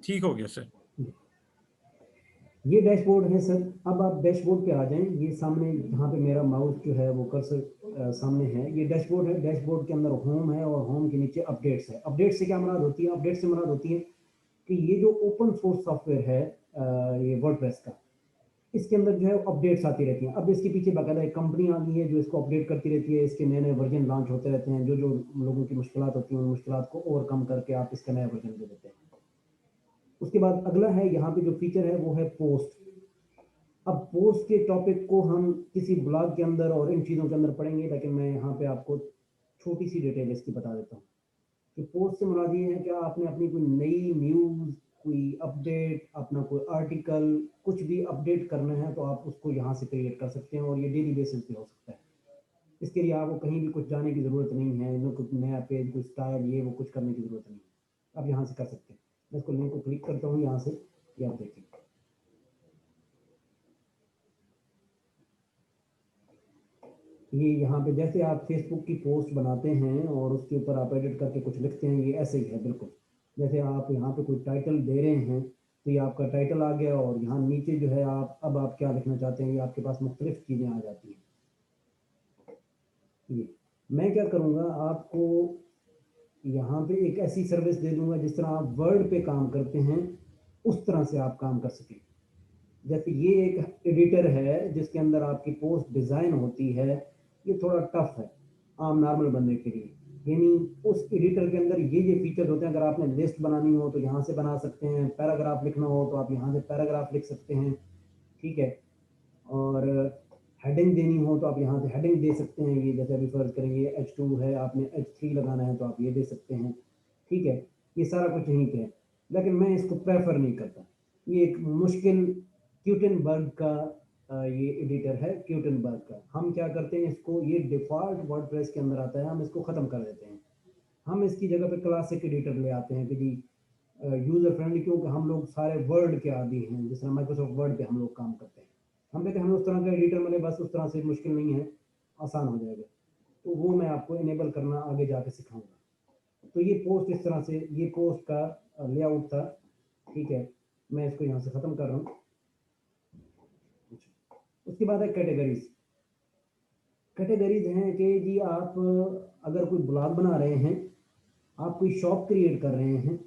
ठीक हो गया सर। ये डैशबोर्ड है सर। अब आप डैशबोर्ड पे आ जाएं। ये सामने यहाँ पे मेरा माउस जो है वो कर्सर सामने है। ये डैशबोर्ड है। डैशबोर्ड के अंदर होम है और होम के नीचे अपडेट्स है। अपडेट से क्या मुराद होती है? अपडेट से मुराद होती है कि ये जो ओपन सोर्स सॉफ्टवेयर है ये वर्डप्रेस का, इसके अंदर जो है अपडेट्स आती रहती हैं। अब इसके पीछे बाकायदा एक कंपनी आ गई है जो इसको अपडेट करती रहती है। इसके नए नए वर्जन लॉन्च होते रहते हैं। जो जो लोगों की मुश्किलात होती हैं उन मुश्किलात को ओवरकम करके आप इसका नया वर्जन दे देते हैं। उसके बाद अगला है यहाँ पे जो फीचर है वो है पोस्ट। अब पोस्ट के टॉपिक को हम किसी ब्लॉग के अंदर और इन चीज़ों के अंदर पढ़ेंगे, लेकिन मैं यहाँ पे आपको छोटी सी डिटेल इसकी बता देता हूँ कि पोस्ट से मुराद ये है कि आपने अपनी कोई नई न्यूज़, कोई अपडेट, अपना कोई आर्टिकल, कुछ भी अपडेट करना है तो आप उसको यहाँ से क्रिएट कर सकते हैं और ये डेली बेसिस पे हो सकता है। इसके लिए आपको कहीं भी कुछ जाने की ज़रूरत नहीं है, ना कुछ नया पेज, कोई स्टाइल, ये वो कुछ करने की ज़रूरत नहीं है। आप यहाँ से कर सकते हैं। मैं इसको लिंक को क्लिक करता हूँ यहाँ से, ये आप देखिए। ये यहाँ पे जैसे आप फेसबुक की पोस्ट बनाते हैं और उसके ऊपर आप एडिट करके कुछ लिखते हैं, ये ऐसे ही है बिल्कुल। जैसे आप यहाँ पे कोई टाइटल दे रहे हैं तो ये आपका टाइटल आ गया और यहाँ नीचे जो है आप अब आप क्या लिखना चाहते हैं ये आपके पास मुख्तलिफ चीज़ें आ जाती हैं। ये मैं क्या करूँगा, आपको यहाँ पे एक ऐसी सर्विस दे दूँगा जिस तरह आप वर्ड पे काम करते हैं उस तरह से आप काम कर सकें। जैसे ये एक एडिटर है जिसके अंदर आपकी पोस्ट डिज़ाइन होती है। ये थोड़ा टफ है आम नॉर्मल बंदे के लिए। यानी उस एडिटर के अंदर ये फीचर होते हैं। अगर आपने लिस्ट बनानी हो तो यहाँ से बना सकते हैं, पैराग्राफ लिखना हो तो आप यहाँ से पैराग्राफ लिख सकते हैं, ठीक है। और हेडिंग देनी हो तो आप यहाँ से हेडिंग दे सकते हैं। ये जैसे अभी फर्ज करेंगे H2 है, आपने H3 लगाना है तो आप ये दे सकते हैं, ठीक है। ये सारा कुछ यहीं पे है, लेकिन मैं इसको प्रेफर नहीं करता। ये एक मुश्किल क्यूटनबर्ग का ये एडिटर है, क्यूटनबर्ग का। हम क्या करते हैं, इसको ये डिफ़ॉल्ट वर्डप्रेस के अंदर आता है, हम इसको ख़त्म कर देते हैं। हम इसकी जगह पे क्लासिक एडिटर ले आते हैं कि जी यूज़र फ्रेंडली, क्योंकि हम लोग सारे वर्ड के आदी हैं। जिस तरह माइक्रोसॉफ्ट वर्ड पे हम लोग काम करते हैं, हम कहते हैं हमें उस तरह का एडिटर मिले, बस उस तरह से मुश्किल नहीं है, आसान हो जाएगा। तो वो मैं आपको इनेबल करना आगे जाके सिखाऊंगा। तो ये पोस्ट इस तरह से, ये पोस्ट का लेआउट था, ठीक है। मैं इसको यहाँ से ख़त्म कर रहा हूँ। उसके बाद है कैटेगरीज। कैटेगरीज हैं कि जी आप अगर कोई ब्लॉग बना रहे हैं, आप कोई शॉप क्रिएट कर रहे हैं,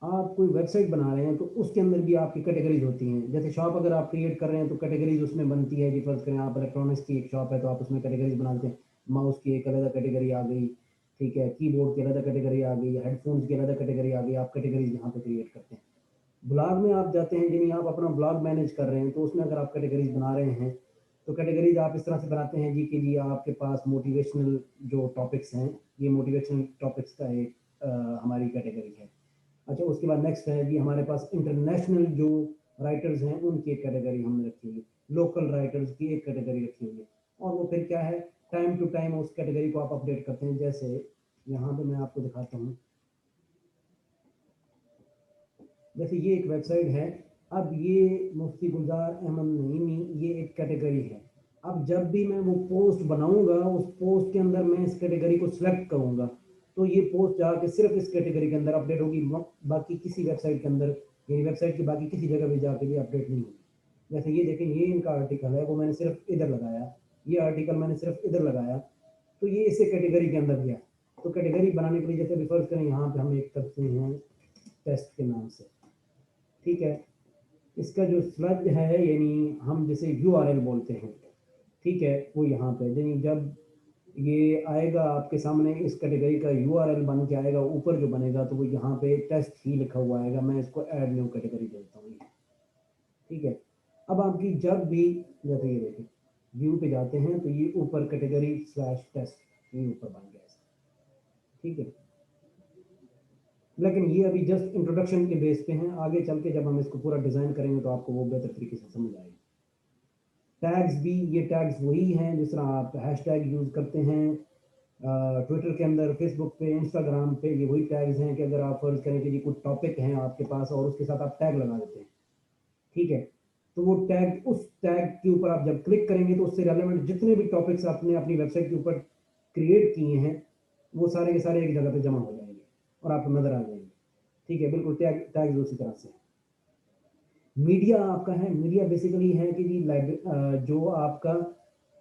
आप कोई वेबसाइट बना रहे हैं, तो उसके अंदर भी आपकी कैटेगरीज होती हैं। जैसे शॉप अगर आप क्रिएट कर रहे हैं तो कैटेगरीज उसमें बनती है। जी फर्ज करें आप इलेक्ट्रॉनिक्स की एक शॉप है तो आप उसमें कैटेगरीज बना देते हैं। माउस की एक अलग कैटेगरी आ गई, ठीक है, कीबोर्ड की अलग कैटेगरी आ गई, हेडफोन्स की अलग कैटेगरी आ गई। आप कैटेगरीज यहाँ पे क्रिएट करते हैं। ब्लॉग में आप जाते हैं, यानी आप अपना ब्लॉग मैनेज कर रहे हैं, तो उसमें अगर आप कैटेगरीज बना रहे हैं तो कैटेगरीज आप इस तरह से बनाते हैं जी के लिए आपके पास मोटिवेशनल जो टॉपिक्स हैं, ये मोटिवेशनल टॉपिक्स का एक हमारी कैटेगरी है। अच्छा, उसके बाद नेक्स्ट है जी हमारे पास इंटरनेशनल जो राइटर्स हैं उनकी एक कैटेगरी हमने रखी हुई है, लोकल राइटर्स की एक कैटेगरी रखी हुई है। और वो फिर क्या है, टाइम टू टाइम उस कैटेगरी को आप अपडेट करते हैं। जैसे यहाँ पे मैं आपको दिखाता हूँ, जैसे ये एक वेबसाइट है। अब ये मुफ्ती गुलजार अहमद नईमी, ये एक कैटेगरी है। अब जब भी मैं वो पोस्ट बनाऊंगा, उस पोस्ट के अंदर मैं इस कैटेगरी को सिलेक्ट करूंगा तो ये पोस्ट जाके सिर्फ इस कैटेगरी के अंदर अपडेट होगी, बाकी किसी वेबसाइट के अंदर, यानी वेबसाइट की बाकी किसी जगह भी जाके भी अपडेट नहीं होगी। जैसे ये देखें, ये इनका आर्टिकल है, वो मैंने सिर्फ इधर लगाया, ये आर्टिकल मैंने सिर्फ इधर लगाया, तो ये इसे कैटेगरी के अंदर गया। तो कैटेगरी बनाने के लिए जैसे अभी फर्ज करें यहाँ पे हम एक करते हैं टेस्ट के नाम से, ठीक है। इसका जो स्लग है, यानी हम जिसे URL बोलते हैं, ठीक है, वो यहाँ पे यानी जब ये आएगा आपके सामने, इस कैटेगरी का URL बन के आएगा, ऊपर जो बनेगा तो वो यहाँ पे टेस्ट ही लिखा हुआ आएगा। मैं इसको ऐड न्यू कैटेगरी देता हूँ, ठीक है। अब आपकी जब भी, जैसे ये देखिए व्यू पे जाते हैं तो ये ऊपर कैटेगरी स्लैश टेस्ट ये ऊपर बन गया, ठीक है। लेकिन ये अभी जस्ट इंट्रोडक्शन के बेस पे हैं। आगे चल के जब हम इसको पूरा डिज़ाइन करेंगे तो आपको वो बेहतर तरीके से समझ आएगी। टैग्स भी, ये टैग्स वही हैं जिस तरह आप हैशटैग यूज़ करते हैं ट्विटर के अंदर, फेसबुक पे, इंस्टाग्राम पे, ये वही टैग्स हैं कि अगर आप फर्ज करें कि जी कुछ टॉपिक हैं आपके पास और उसके साथ आप टैग लगा देते हैं, ठीक है। तो वो टैग, उस टैग के ऊपर आप जब क्लिक करेंगे तो उससे रेलेवेंट जितने भी टॉपिक्स आपने अपनी वेबसाइट के ऊपर क्रिएट किए हैं वो सारे के सारे एक जगह पे जमा हो जाएंगे और आपको नजर आ जाएंगे, ठीक है। बिल्कुल टैग टैग्स उसी तरह से। मीडिया आपका है, मीडिया बेसिकली है कि जी जो आपका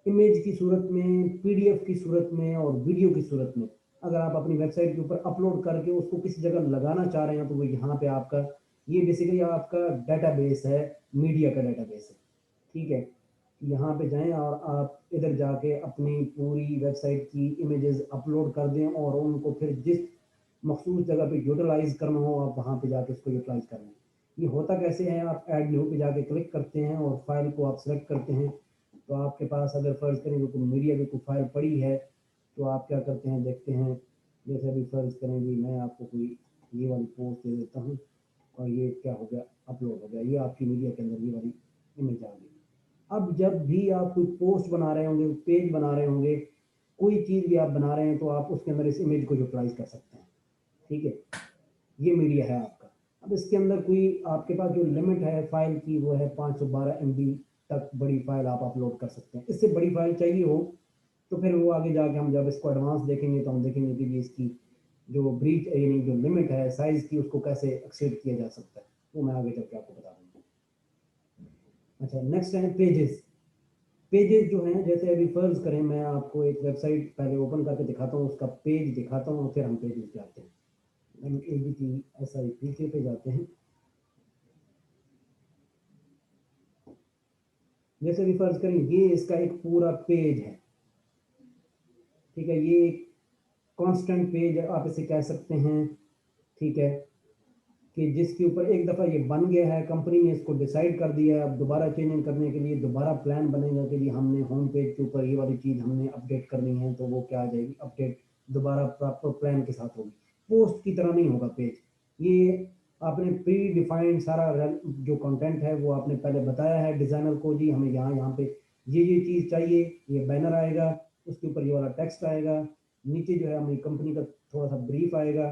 इमेज की सूरत में, पीडीएफ की सूरत में और वीडियो की सूरत में अगर आप अपनी वेबसाइट के ऊपर अपलोड करके उसको किसी जगह लगाना चाह रहे हैं तो वो यहाँ पे आपका, ये बेसिकली आपका डेटाबेस है, मीडिया का डेटाबेस है। ठीक है, यहाँ पे जाएं और आप इधर जाके अपनी पूरी वेबसाइट की इमेजेस अपलोड कर दें और उनको फिर जिस मखसूस जगह पे यूटिलाइज करना हो आप वहाँ पे जाके उसको यूटिलाइज कर लें। ये होता कैसे है, आप ऐड न्यू पे जाके क्लिक करते हैं और फाइल को आप सेलेक्ट करते हैं, तो आपके पास अगर फर्ज करेंगे तो मीडिया की कोई फाइल पड़ी है तो आप क्या करते हैं, देखते हैं। जैसे अभी फर्ज करेंगे मैं आपको कोई ये वाली पोस्ट दे देता हूँ और ये क्या हो गया, अपलोड हो गया, ये आपकी मीडिया के अंदर ये वाली इमेज आ गई। अब जब भी आप कोई पोस्ट बना रहे होंगे, पेज बना रहे होंगे, कोई चीज़ भी आप बना रहे हैं तो आप उसके अंदर इस इमेज को यूटिलाइज कर सकते हैं। ठीक है, ये मीडिया है आपका। अब इसके अंदर कोई आपके पास जो लिमिट है फाइल की वो है 512 MB तक बड़ी फाइल आप अपलोड कर सकते हैं। इससे बड़ी फाइल चाहिए हो तो फिर वो आगे जाके हम जब इसको एडवांस देखेंगे तो हम देखेंगे कि इसकी जो ब्रीच यानी जो लिमिट है साइज की उसको कैसे एक्सेड किया जा सकता है, वो मैं आगे चल के आपको बता दूंगा। अच्छा, नेक्स्ट है पेजेस। पेजेस जो हैं, जैसे अभी फर्ज करें मैं आपको एक वेबसाइट पहले ओपन करके दिखाता हूँ, उसका पेज दिखाता हूँ और फिर हम पेजेस पे आते हैं। हम ABTSIPK पे जाते हैं। जैसे भी फर्ज करें ये इसका एक पूरा पेज है। ठीक है, ये एक कांस्टेंट पेज आप इसे कह सकते हैं। ठीक है, कि जिसके ऊपर एक दफ़ा ये बन गया है, कंपनी ने इसको डिसाइड कर दिया है, अब दोबारा चेंजिंग करने के लिए दोबारा प्लान बनेगा कि हमने होम पेज के ऊपर ये वाली चीज़ हमने अपडेट करनी है तो वो क्या आ जाएगी, अपडेट दोबारा प्रॉपर प्लान के साथ होगी। पोस्ट की तरह नहीं होगा पेज, ये आपने प्री डिफाइंड सारा जो कंटेंट है वो आपने पहले बताया है डिज़ाइनर को, जी हमें यहाँ यहाँ पे ये चीज़ चाहिए, ये बैनर आएगा, उसके ऊपर ये वाला टेक्स्ट आएगा, नीचे जो है हमें कंपनी का थोड़ा सा ब्रीफ आएगा,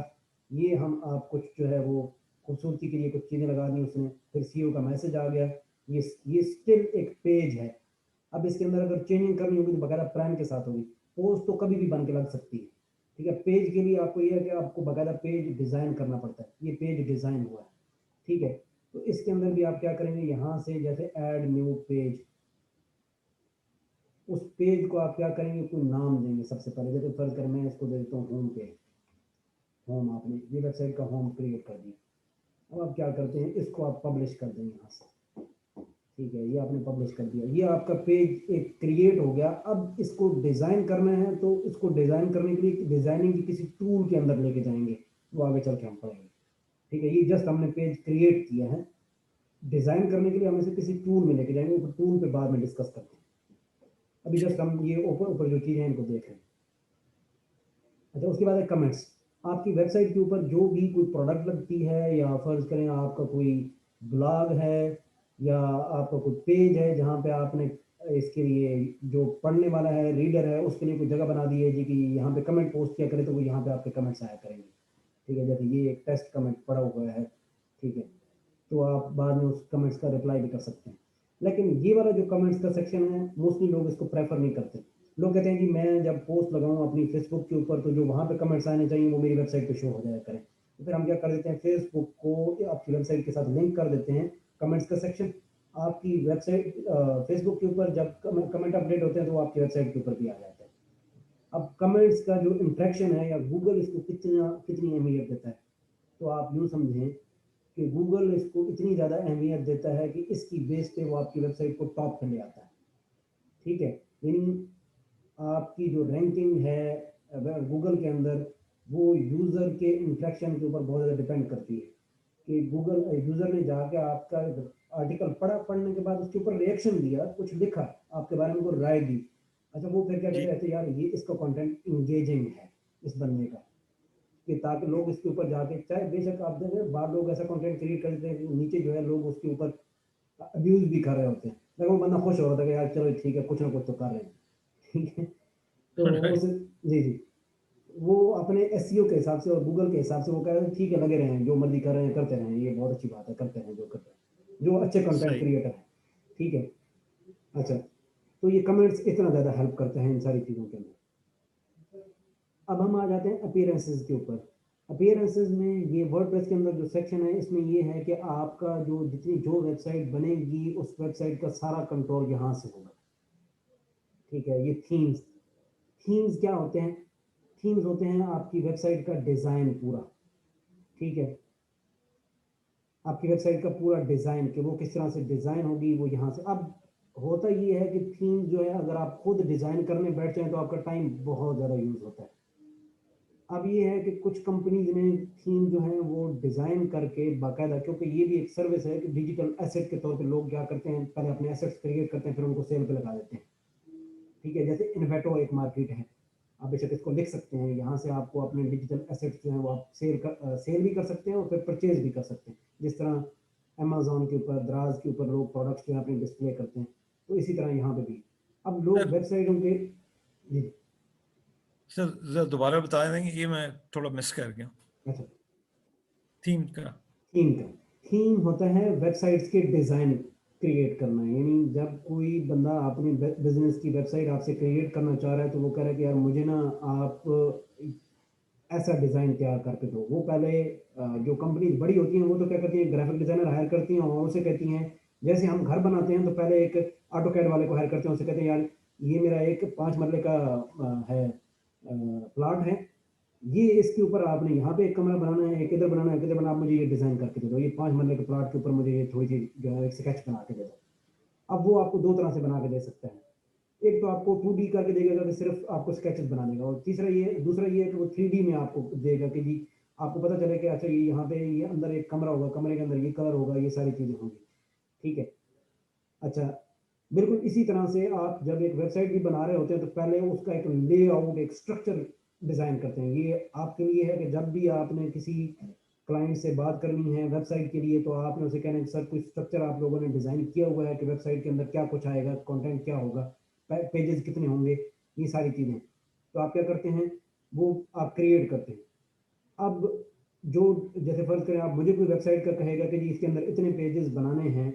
ये हम आप कुछ जो है वो खूबसूरती के लिए कुछ चीज़ें लगा दी उसने, फिर CEO का मैसेज आ गया। ये स्टिल एक पेज है। अब इसके अंदर अगर चेंजिंग करनी होगी तो बकायदा प्लान के साथ होगी। पोस्ट तो कभी भी बन के लग सकती है। ठीक है, पेज के लिए आपको ये है कि आपको बकायदा पेज डिज़ाइन करना पड़ता है, ये पेज डिज़ाइन हुआ है। ठीक है, तो इसके अंदर भी आप क्या करेंगे, यहाँ से जैसे ऐड न्यू पेज, उस पेज को आप क्या करेंगे, कोई नाम देंगे सबसे पहले। जैसे फर्ज कर मैं इसको दे देता हूँ होम पेज। होम, आपने ये वेबसाइट का होम क्रिएट कर दिया। अब आप क्या करते हैं, इसको आप पब्लिश कर दें यहाँ से। ठीक है, ये आपने पब्लिश कर दिया, ये आपका पेज एक क्रिएट हो गया। अब इसको डिज़ाइन करना है तो इसको डिज़ाइन करने के लिए डिज़ाइनिंग की किसी टूल के अंदर लेके जाएंगे, वो आगे चल के हम पढ़ेंगे। ठीक है, ये जस्ट हमने पेज क्रिएट किया है, डिज़ाइन करने के लिए हम इसे किसी टूल में लेके जाएंगे, वो टूल पे बाद में डिस्कस करते हैं। अभी जस्ट हम ये ऊपर ऊपर जो चीज़ें हैं इनको देख रहे हैं। अच्छा, उसके बाद है कमेंट्स। आपकी वेबसाइट के ऊपर जो भी कोई प्रोडक्ट लगती है या फर्ज करें आपका कोई ब्लॉग है या आपका कोई पेज है जहाँ पे आपने इसके लिए जो पढ़ने वाला है, रीडर है, उसके लिए कोई जगह बना दी है जी कि यहाँ पे कमेंट पोस्ट किया करे तो वो यहाँ पे आपके कमेंट्स आया करेंगे। ठीक है, जैसे ये एक टेस्ट कमेंट पड़ा हुआ है। ठीक है, तो आप बाद में उस कमेंट्स का रिप्लाई भी कर सकते हैं। लेकिन ये वाला जो कमेंट्स का सेक्शन है मोस्टली लोग इसको प्रेफर नहीं करते। लोग कहते हैं कि मैं जब पोस्ट लगाऊं अपनी फेसबुक के ऊपर तो जो वहाँ पे कमेंट्स आने चाहिए वो मेरी वेबसाइट पे शो हो जाया करें। तो फिर हम क्या कर देते हैं, फेसबुक को आपकी वेबसाइट के साथ लिंक कर देते हैं कमेंट्स का सेक्शन। आपकी वेबसाइट फेसबुक के ऊपर जब कमेंट अपडेट होते हैं तो वो आपकी वेबसाइट के ऊपर भी आ जाता है। अब कमेंट्स का जो इंट्रैक्शन है या गूगल इसको कितनी अहमियत देता है, तो आप यूँ समझें कि गूगल इसको इतनी ज़्यादा अहमियत देता है कि इसकी बेस पे वो आपकी वेबसाइट को टॉप पे ले आता है। ठीक है, यानी आपकी जो रैंकिंग है अगर गूगल के अंदर, वो यूज़र के इंटरेक्शन के ऊपर बहुत ज़्यादा डिपेंड करती है कि गूगल यूज़र ने जाके आपका आर्टिकल पढ़ा, पढ़ने के बाद उसके ऊपर रिएक्शन दिया, कुछ लिखा, आपके बारे में कोई राय दी। अच्छा, वो फिर क्या कहते जी। हैं, यार ये इसका कंटेंट इंगेजिंग है इस बंदे का, कि ताकि लोग इसके ऊपर जाके, चाहे बेशक आप देखें बाहर लोग ऐसा कंटेंट क्रिएट करते हैं कि नीचे जो है लोग उसके ऊपर अब्यूज भी कर रहे होते हैं, लेकिन वो बंदा खुश हो रहा था कि यार चलो ठीक है कुछ ना कुछ तो कर रहे हैं। ठीक है, तो राइट। उस, जी जी, वो अपने एसईओ के हिसाब से और गूगल के हिसाब से वो कह रहे हैं ठीक है लगे रहें, जो मर्जी कर रहे हैं करते रहें, ये बहुत अच्छी बात है, करते रहें जो करते हैं, जो अच्छे कंटेंट सही। क्रिएटर हैं। ठीक है, अच्छा, तो ये कमेंट्स इतना ज़्यादा हेल्प करते हैं इन सारी चीज़ों के अंदर। अब हम आ जाते हैं अपीयरेंसेस के ऊपर। अपीयरेंसेस में ये वर्डप्रेस के अंदर जो सेक्शन है इसमें ये है कि आपका जो वेबसाइट बनेगी उस वेबसाइट का सारा कंट्रोल यहाँ से होगा। ठीक है, ये थीम्स थीम्स क्या होते हैं? थीम्स होते हैं आपकी वेबसाइट का डिज़ाइन पूरा। ठीक है, आपकी वेबसाइट का पूरा डिज़ाइन कि वो किस तरह से डिज़ाइन होगी वो यहाँ से। अब होता ये है कि थीम जो है अगर आप खुद डिज़ाइन करने बैठ जाएं तो आपका टाइम बहुत ज़्यादा यूज़ होता है। अब ये है कि कुछ कंपनीज ने थीम जो है वो डिज़ाइन करके बाकायदा, क्योंकि ये भी एक सर्विस है कि डिजिटल एसेट के तौर पे लोग क्या करते हैं, पहले अपने एसेट्स क्रिएट करते हैं फिर उनको सेल पे लगा देते हैं। ठीक है, जैसे इन्वेटो एक मार्केट है, आप बेशक इसको लिख सकते हैं, यहाँ से आपको अपने डिजिटल एसेट्स जो है वो आप सेल भी कर सकते हैं और फिर परचेज भी कर सकते हैं। जिस तरह अमेजोन के ऊपर, दराज के ऊपर लोग प्रोडक्ट्स जो है अपने डिस्प्ले करते हैं, तो इसी तरह यहाँ पे भी अब लोग सर वेबसाइटों के। जी। सर जरा दोबारा बता देंगे, ये मैं थोड़ा मिस कर गया अच्छा, थीम का। थीम का थीम होता है वेबसाइट्स के डिज़ाइन क्रिएट करना, यानी जब कोई बंदा अपनी बिजनेस की वेबसाइट आपसे क्रिएट करना चाह रहा है तो वो कह रहा है कि यार मुझे ना आप ऐसा डिज़ाइन तैयार करके दो। वो पहले जो कंपनी बड़ी होती हैं वो तो क्या करती हैं, ग्राफिक डिज़ाइनर हायर करती हैं और उसे कहती हैं, जैसे हम घर बनाते हैं तो पहले एक ऑटो कैड वाले को हायर करते हैं, उसे कहते हैं यार ये मेरा एक 5 मरले का है प्लाट है, ये इसके ऊपर आपने यहाँ पे एक कमरा बनाना है, एक इधर बनाना है, एक इधर बनाना, आप मुझे ये डिज़ाइन करके दे दो, ये 5 मरले के प्लाट के ऊपर मुझे ये थोड़ी सी जो है एक स्केच बना के दे दो। अब वो आपको दो तरह से बना के दे सकता है। एक तो आपको 2D करके देगा कि सिर्फ आपको स्केचेस बना देगा, और दूसरा ये है कि वो 3D में आपको देगा कि जी आपको पता चले कि अच्छा ये यहाँ पे ये अंदर एक कमरा होगा, कमरे के अंदर ये कलर होगा, ये सारी चीज़ें होंगी। ठीक है। अच्छा, बिल्कुल इसी तरह से आप जब एक वेबसाइट भी बना रहे होते हैं तो पहले उसका एक लेआउट, एक स्ट्रक्चर डिज़ाइन करते हैं। ये आपके लिए है कि जब भी आपने किसी क्लाइंट से बात करनी है वेबसाइट के लिए तो आपने उसे कहना है कि सर कुछ स्ट्रक्चर आप लोगों ने डिज़ाइन किया हुआ है कि वेबसाइट के अंदर क्या कुछ आएगा, कंटेंट क्या होगा, पेजेस कितने होंगे, ये सारी चीज़ें। तो आप क्या करते हैं, वो आप क्रिएट करते हैं। अब जो जैसे फ़र्ज़ करें आप मुझे कोई वेबसाइट का कहेगा कि जी इसके अंदर इतने पेजेस बनाने हैं,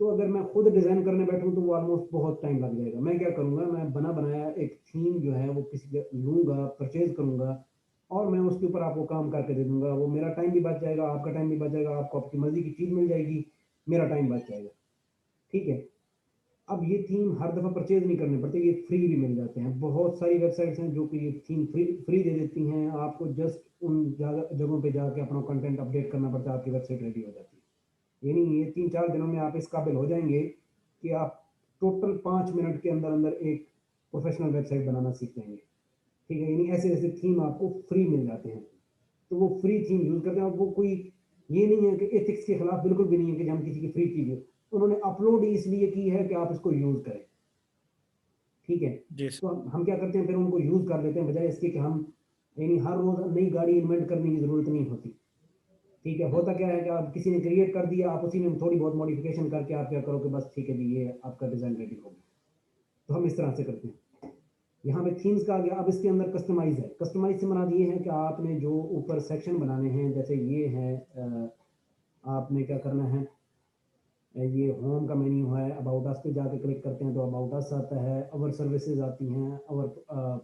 तो अगर मैं खुद डिज़ाइन करने बैठूँ तो वो ऑलमोस्ट बहुत टाइम लग जाएगा। मैं क्या करूँगा, मैं बना बनाया एक थीम जो है वो किसी लूँगा, परचेज़ करूँगा और मैं उसके ऊपर आपको काम करके दे दूँगा। वो मेरा टाइम भी बच जाएगा, आपका टाइम भी बच जाएगा, आपको आपकी मर्ज़ी की चीज़ मिल जाएगी, मेरा टाइम बच जाएगा। ठीक है? अब ये थीम हर दफ़ा परचेज़ नहीं करने पड़ते, ये फ्री भी मिल जाते हैं। बहुत सारी वेबसाइट्स हैं जो कि ये थीम फ्री दे देती हैं। आपको जस्ट उन जगहों पे जाके अपना कंटेंट अपडेट करना पड़ता है, आपकी वेबसाइट रेडी हो जाती है। यानी ये 3-4 दिनों में आप इस काबिल हो जाएँगे कि आप टोटल 5 मिनट के अंदर-अंदर एक प्रोफ़ेशनल वेबसाइट बनाना सीख जाएँगे। ठीक है? यानी ऐसे-ऐसे थीम आपको फ्री मिल जाते हैं। तो वो फ्री थीम यूज़ करते हैं और वो कोई ये नहीं है कि एथिक्स के खिलाफ बिल्कुल भी नहीं है कि हम किसी की फ्री चीज़, उन्होंने अपलोड ही इसलिए की है कि आप इसको यूज़ करें। ठीक है? जी सर। तो हम क्या करते हैं फिर उनको यूज़ कर लेते हैं बजाय इसके कि हम, यानी हर रोज़ नई गाड़ी इन्वेंट करने की ज़रूरत नहीं होती। ठीक है? होता क्या है कि आप किसी ने क्रिएट कर दिया, आप उसी में थोड़ी बहुत मॉडिफ़िकेशन करके आप क्या करो कि बस ठीक है जी, ये आपका डिज़ाइन रेडी हो गया। तो हम इस तरह से करते हैं। यहाँ पे थीम्स का आ गया, अब इसके अंदर कस्टमाइज़ है। कस्टमाइज़ से मुराद ये है कि आपने जो ऊपर सेक्शन बनाने हैं, जैसे ये है आपने क्या करना है, ये होम का मेन्यू है, अबाउट अस पे जाके क्लिक करते हैं तो अबाउट अस आता है, अवर सर्विसेज आती हैं, अवर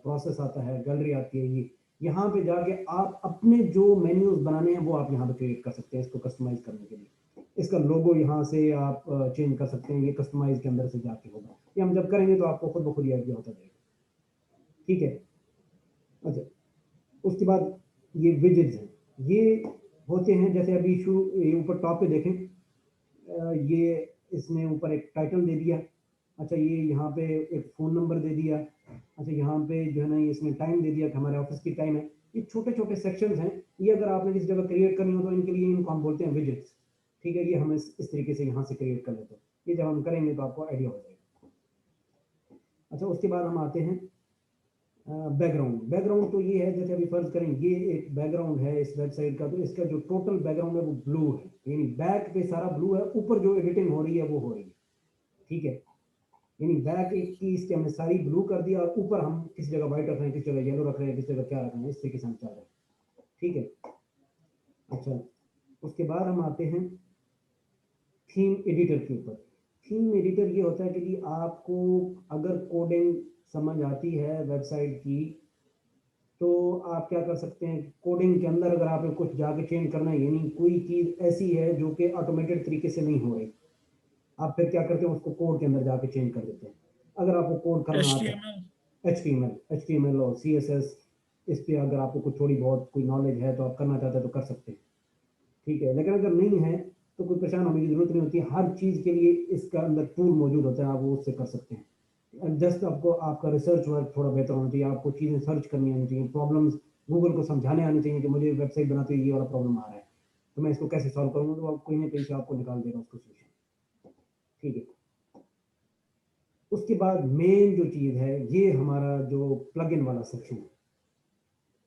प्रोसेस आता है, गैलरी आती है। ये यहाँ पे जाके आप अपने जो मेन्यूज बनाने हैं वो आप यहाँ पे क्रिएट कर सकते हैं इसको कस्टमाइज करने के लिए। इसका लोगो यहाँ से आप चेंज कर सकते हैं, ये कस्टमाइज के अंदर से जाके होगा। ये हम जब करेंगे तो आपको खुद ब खुद ही आइडिया होता जाएगा। ठीक है। अच्छा, उसके बाद ये विजेट्स हैं, ये होते हैं जैसे अभी ये ऊपर टॉप पे देखें, ये इसने ऊपर एक टाइटल दे दिया। अच्छा, ये यहाँ पे एक फ़ोन नंबर दे दिया। अच्छा, यहाँ पे जो है ना ये इसने टाइम दे दिया कि हमारे ऑफिस की टाइम है। ये छोटे-छोटे सेक्शंस हैं, ये अगर आपने किसी जगह क्रिएट करनी हो तो इनके लिए इनको हम बोलते हैं विजेट्स। ठीक है, ये हम इस तरीके से यहाँ से क्रिएट कर लेते हैं। ये जब हम करेंगे तो आपको आइडिया हो जाएगा। अच्छा, उसके बाद हम आते हैं बैकग्राउंड। बैकग्राउंड तो ये है जैसे अभी फ़र्ज़ करें ये एक बैकग्राउंड है इस वेबसाइट का, तो इसका जो टोटल बैकग्राउंड है वो ब्लू है, यानी बैक पे सारा ब्लू है, ऊपर जो एडिटिंग हो रही है वो हो रही है। ठीक है? यानी बैक एक की इसके हमने सारी ब्लू कर दिया और ऊपर हम किसी जगह व्हाइट रख रहे हैं, किसी जगह येलो रख रहे हैं, किसी जगह क्या रख रहे हैं, इस तरीके से हम चल रहे हैं। ठीक है। अच्छा, उसके बाद हम आते हैं थीम एडिटर के ऊपर। थीम एडिटर ये होता है कि जी आपको अगर कोडिंग समझ आती है वेबसाइट की तो आप क्या कर सकते हैं, कोडिंग के अंदर अगर आपको कुछ जाके चेंज करना है, यानी कोई चीज़ ऐसी है जो कि ऑटोमेटेड तरीके से नहीं हो रही, आप फिर क्या करते हैं, उसको कोड के अंदर जाके चेंज कर देते हैं। अगर आपको कोड करना आता है, HTML। HTML और CSS, इस पे अगर आपको कुछ थोड़ी बहुत कोई नॉलेज है तो आप करना चाहते हैं तो कर सकते हैं, ठीक है। लेकिन अगर नहीं है तो कोई परेशान होने की जरूरत नहीं होती, हर चीज़ के लिए इसका अंदर टूल मौजूद होता है, आप वो उससे कर सकते हैं। जस्ट आपको आपका रिसर्च वर्क थोड़ा बेहतर होना चाहिए, आपको चीज़ें सर्च करनी आनी चाहिए, प्रॉब्लम्स गूगल को समझाने आनी चाहिए कि मुझे वेबसाइट बनाते हुए ये वाला प्रॉब्लम आ रहा है, तो मैं इसको कैसे सॉल्व करूँगा, तो आप कहीं ना कहीं से आपको निकाल देगा उसको सोल्यूशन, ठीक है। उसके बाद मेन जो चीज़ है, ये हमारा जो प्लगइन वाला सेक्शन है,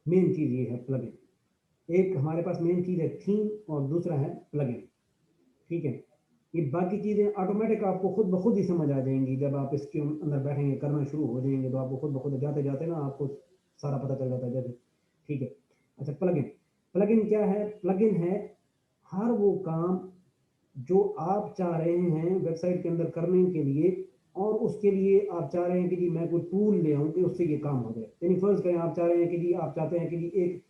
मेन चीज़ ये है प्लगइन। एक हमारे पास मेन चीज़ है थीम और दूसरा है प्लगइन, ठीक है। ये बाकी चीज़ें ऑटोमेटिक आपको खुद ब खुद ही समझ आ जाएंगी, जब आप इसके अंदर बैठेंगे करना शुरू हो जाएंगे तो आपको खुद ब खुद जाते जाते ना आपको सारा पता चल जाता है जैसे, ठीक है। अच्छा, प्लगइन, प्लगइन क्या है? प्लगइन है हर वो काम जो आप चाह रहे हैं वेबसाइट के अंदर करने के लिए, और उसके लिए आप चाह रहे हैं कि जी मैं कोई टूल ले आऊँ कि उससे ये काम हो जाए। यानी फर्ज करें आप चाह रहे हैं कि जी आप चाहते हैं कि जी एक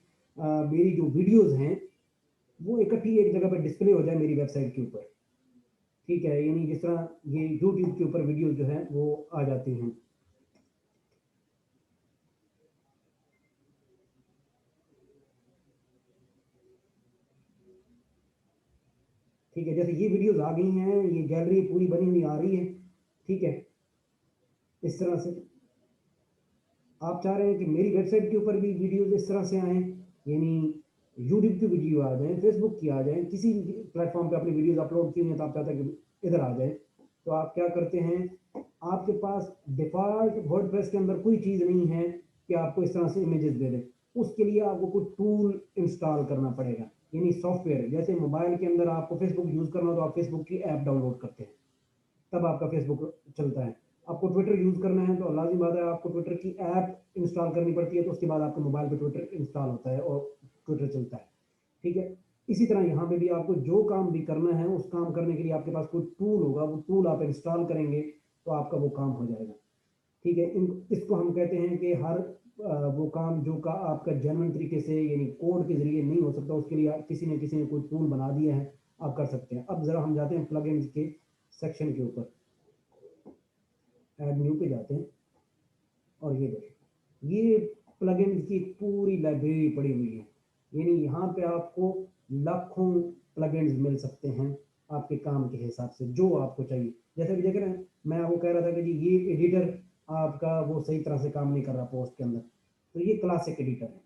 मेरी जो वीडियोज़ हैं वो इकट्ठी एक जगह पर डिस्प्ले हो जाए मेरी वेबसाइट के ऊपर, ठीक है। यानी जिस तरह ये यूट्यूब के ऊपर वीडियोज़ जो हैं वो आ जाती हैं, ठीक है। जैसे ये वीडियोज़ आ गई हैं, ये गैलरी पूरी बनी हुई आ रही है, ठीक है। इस तरह से आप चाह रहे हैं कि मेरी वेबसाइट के ऊपर भी वीडियोज़ इस तरह से आएँ, यानी यूट्यूब की वीडियो आ जाएँ, फेसबुक की आ जाएँ, किसी भी प्लेटफ़ॉर्म पे अपनी वीडियोज़ अपलोड की हुई हैं तो आप चाहते हैं कि इधर आ जाए। तो आप क्या करते हैं, आपके पास डिफ़ॉल्ट वर्डप्रेस के अंदर कोई चीज़ नहीं है कि आपको इस तरह से इमेजेस दे दे। उसके लिए आपको कोई टूल इंस्टॉल करना पड़ेगा, यानी सॉफ्टवेयर। जैसे मोबाइल के अंदर आपको फेसबुक यूज़ करना हो तो आप फेसबुक की ऐप डाउनलोड करते हैं, तब आपका फेसबुक चलता है। आपको ट्विटर यूज़ करना है तो लाज़िम बात है आपको ट्विटर की ऐप इंस्टॉल करनी पड़ती है, तो उसके बाद आपके मोबाइल पे ट्विटर इंस्टॉल होता है और ट्विटर चलता है, ठीक है। इसी तरह यहाँ पे भी आपको जो काम भी करना है, उस काम करने के लिए आपके पास कोई टूल होगा, वो टूल आप इंस्टॉल करेंगे तो आपका वो काम हो जाएगा, ठीक है। इसको हम कहते हैं कि हर वो काम जो का आपका जेन्युइन तरीके से यानी कोड के ज़रिए नहीं हो सकता, उसके लिए आप किसी न किसी ने कोई टूल बना दिया है, आप कर सकते हैं। अब ज़रा हम जाते हैं प्लगइन्स के सेक्शन के ऊपर, ऐड न्यू पे जाते हैं और ये देखें, ये प्लगइन्स की पूरी लाइब्रेरी पड़ी हुई है, यानी यहाँ पे आपको लाखों प्लगइन्स मिल सकते हैं आपके काम के हिसाब से, जो आपको चाहिए। जैसे कि देख रहे हैं, मैं आपको कह रहा था कि जी ये एडिटर आपका वो सही तरह से काम नहीं कर रहा पोस्ट के अंदर, तो ये क्लासिक एडिटर है।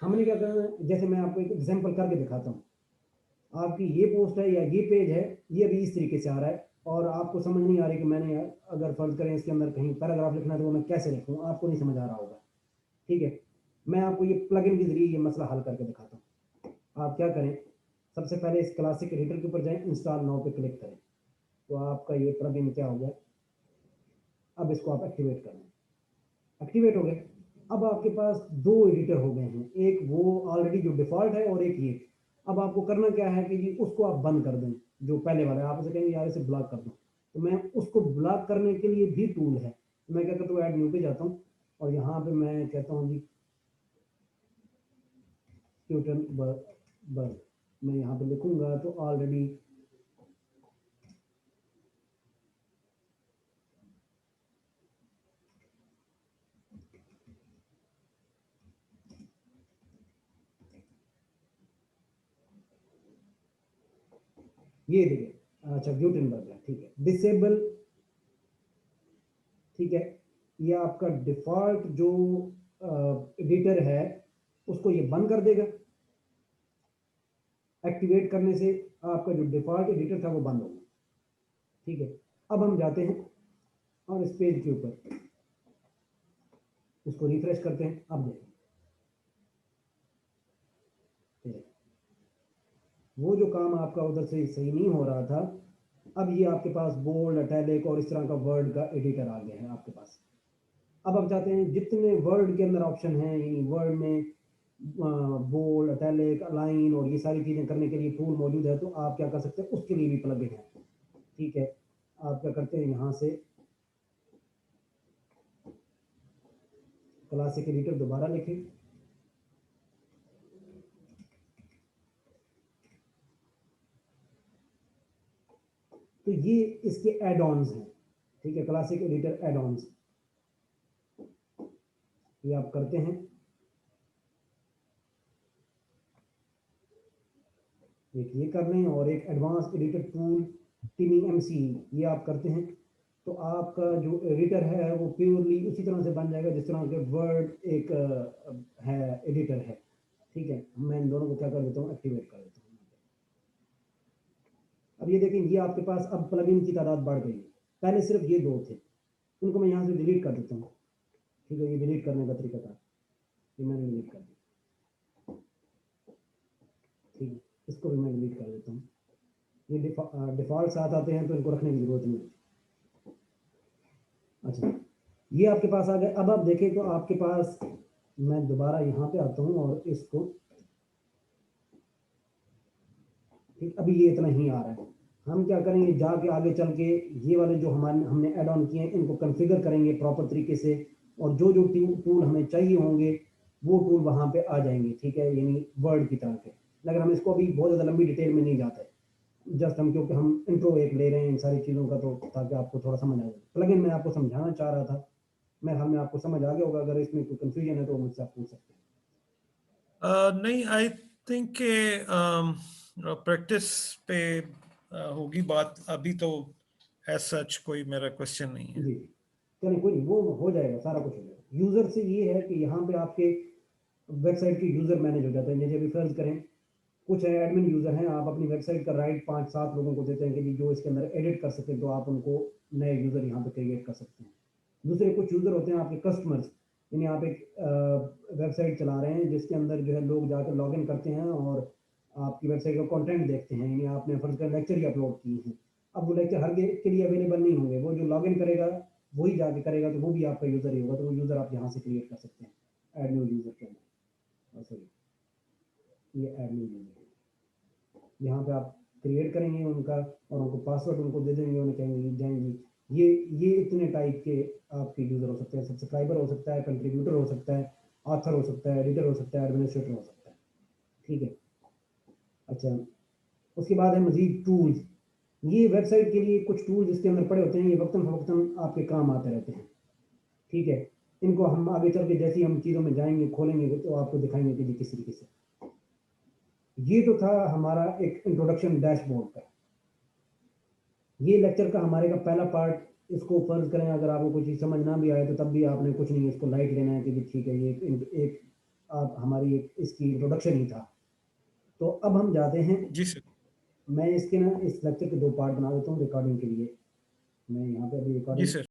हमने क्या करना है, जैसे मैं आपको एक एग्जांपल करके दिखाता हूँ, आपकी ये पोस्ट है या ये पेज है, ये अभी इस तरीके से आ रहा है और आपको समझ नहीं आ रही कि मैंने अगर फर्ज करें इसके अंदर कहीं पैराग्राफ लिखना है तो वो मैं कैसे लिखूँ, आपको नहीं समझ आ रहा होगा, ठीक है। मैं आपको ये प्लगइन के जरिए ये मसला हल करके दिखाता हूँ। आप क्या करें, सबसे पहले इस क्लासिक एडिटर के ऊपर जाएं, इंस्टॉल नाउ पे क्लिक करें, तो आपका ये प्लगइन क्या हो गया। अब इसको आप एक्टिवेट करें, एक्टिवेट हो गए। अब आपके पास दो एडिटर हो गए हैं, एक वो ऑलरेडी जो डिफ़ॉल्ट है और एक ये। अब आपको करना क्या है कि जी उसको आप बंद कर दें, जो पहले वाला है। आप उसे कहेंगे यार इसे ब्लॉक कर दो, तो मैं उसको ब्लॉक करने के लिए भी टूल है। तो मैं क्या करता हूँ, ऐड न्यू पे जाता हूँ और यहाँ पे मैं कहता हूँ जी ट्यूटन बर्ग, मैं यहाँ पे लिखूंगा तो ऑलरेडी ये देखिए, अच्छा ग्यूटेनबर्ग है, ठीक है। डिसेबल, ठीक है। ये आपका डिफॉल्ट जो एडिटर है उसको ये बंद कर देगा, एक्टिवेट करने से आपका जो डिफॉल्ट एडिटर था वो बंद होगा, ठीक है। अब हम जाते हैं और इस पेज के ऊपर इसको रिफ्रेश करते हैं। अब देखें, वो जो काम आपका उधर से सही नहीं हो रहा था, अब ये आपके पास बोल्ड, इटैलिक और इस तरह का वर्ड का एडिटर आ गया है आपके पास। अब आप चाहते हैं जितने वर्ड के अंदर ऑप्शन हैं, यानी वर्ड में बोल्ड, इटैलिक, अलाइन और ये सारी चीज़ें करने के लिए टूल मौजूद है, तो आप क्या कर सकते हैं, उसके लिए भी प्लगइन है, ठीक है। आप क्या करते हैं, यहाँ से क्लासिक एडिटर दोबारा लिखें। तो ये इसके एड ऑन्स हैं, ठीक है, क्लासिक एडिटर एड ऑन्स, ये आप करते हैं। एक ये कर लें और एक एडवांस एडिटर टूल TinyMCE ये आप करते हैं, तो आपका जो एडिटर है वो प्योरली उसी तरह से बन जाएगा जिस तरह के वर्ड एक है एडिटर है, ठीक है। मैं इन दोनों को क्या कर देता हूँ, एक्टिवेट कर देता हूँ। अब ये देखें, ये आपके पास अब प्लगइन की तादाद बढ़ गई है, पहले सिर्फ ये 2 थे, इनको मैं यहाँ से डिलीट कर देता हूँ, ठीक है। ये डिलीट करने का तरीका था, ये मैंने डिलीट कर दिया, ठीक है। इसको भी मैं डिलीट कर देता हूँ। ये डिफ़ॉल्ट साथ आते हैं तो इनको रखने की ज़रूरत नहीं होती। अच्छा, ये आपके पास आ गए। अब आप देखें तो आपके पास, मैं दोबारा यहाँ पे आता हूँ और इसको, ठीक, अभी ये इतना ही आ रहा है। हम क्या करेंगे, जाके आगे चल के ये वाले जो हमने ऐड ऑन किए हैं इनको कॉन्फ़िगर करेंगे प्रॉपर तरीके से, और जो जो टूल हमें चाहिए होंगे वो टूल वहाँ पे आ जाएंगे, ठीक है, यानी वर्ड की तरह के। लेकिन हम इसको अभी बहुत ज़्यादा लंबी डिटेल में नहीं जाते, जस्ट हम, क्योंकि हम इंट्रो एक ले रहे हैं इन सारी चीज़ों का, तो ताकि आपको थोड़ा समझ आ जाए। प्लगइन मैं आपको समझाना चाह रहा था, मैं हमें आपको समझ आ गया होगा। अगर इसमें कोई कंफ्यूजन है तो मुझसे आप पूछ सकते हैं। नहीं, आई थिंक प्रैक्टिस पे होगी बात, अभी तो एज सच कोई मेरा क्वेश्चन नहीं है। जी, चलिए कोई नहीं, वो हो जाएगा, सारा कुछ हो जाएगा। यूज़र से ये है कि यहाँ पे आपके वेबसाइट के यूज़र मैनेज हो जाते हैं। जैसे अभी फर्ज करें कुछ एडमिन यूज़र हैं, आप अपनी वेबसाइट का राइट 5-7 लोगों को देते हैं कि जो इसके अंदर एडिट कर सकें, तो आप उनको नए यूज़र यहाँ पे क्रिएट कर सकते हैं। दूसरे कुछ यूज़र होते हैं आपके कस्टमर्स, यानी आप एक वेबसाइट चला रहे हैं जिसके अंदर जो है लोग जाकर लॉगिन करते हैं और आपकी वेबसाइट का कंटेंट देखते हैं, यानी आपने फर्ज कर लेक्चर ही अपलोड किए हैं। अब वो लेक्चर हर के लिए अवेलेबल नहीं होंगे, वो जो लॉगिन करेगा वही जाके करेगा, तो वो भी आपका यूज़र ही होगा, तो वो यूज़र आप यहाँ से क्रिएट कर सकते हैं, ऐड न्यू यूज़र के अंदर। सॉरी, ये ऐड न्यू यूज़र यहाँ पे आप क्रिएट करेंगे उनका, और उनको पासवर्ड उनको दे देंगे, उन्हें कहेंगे जाएंगे। ये इतने टाइप के आपके यूज़र हो सकते हैं, सब्सक्राइबर हो सकता है, कंट्रीब्यूटर हो सकता है, ऑथर हो सकता है, एडिटर हो सकता है, एडमिनिस्ट्रेटर हो सकता है, ठीक है। अच्छा, उसके बाद है मज़ीद टूल्स। ये वेबसाइट के लिए कुछ टूल्स इसके अंदर पड़े होते हैं, ये वक्तन फ़वक्तन आपके काम आते रहते हैं, ठीक है। इनको हम आगे चल के जैसे ही हम चीज़ों में जाएंगे, खोलेंगे, तो आपको दिखाएंगे कि जी किस तरीके से। ये तो था हमारा एक इंट्रोडक्शन डैशबोर्ड का। ये लेक्चर का हमारे का पहला पार्ट। इसको फर्ज करें अगर आपको कोई चीज़ समझ ना भी आए तो तब भी आपने कुछ नहीं, इसको लाइट लेना है कि जी ठीक है, ये एक आप हमारी एक इसकी इंट्रोडक्शन ही था। तो अब हम जाते हैं, जी सर। मैं इसके ना इस लेक्चर के 2 पार्ट बना देता हूँ रिकॉर्डिंग के लिए। मैं यहाँ पे अभी जी रिकॉर्डिंग सर।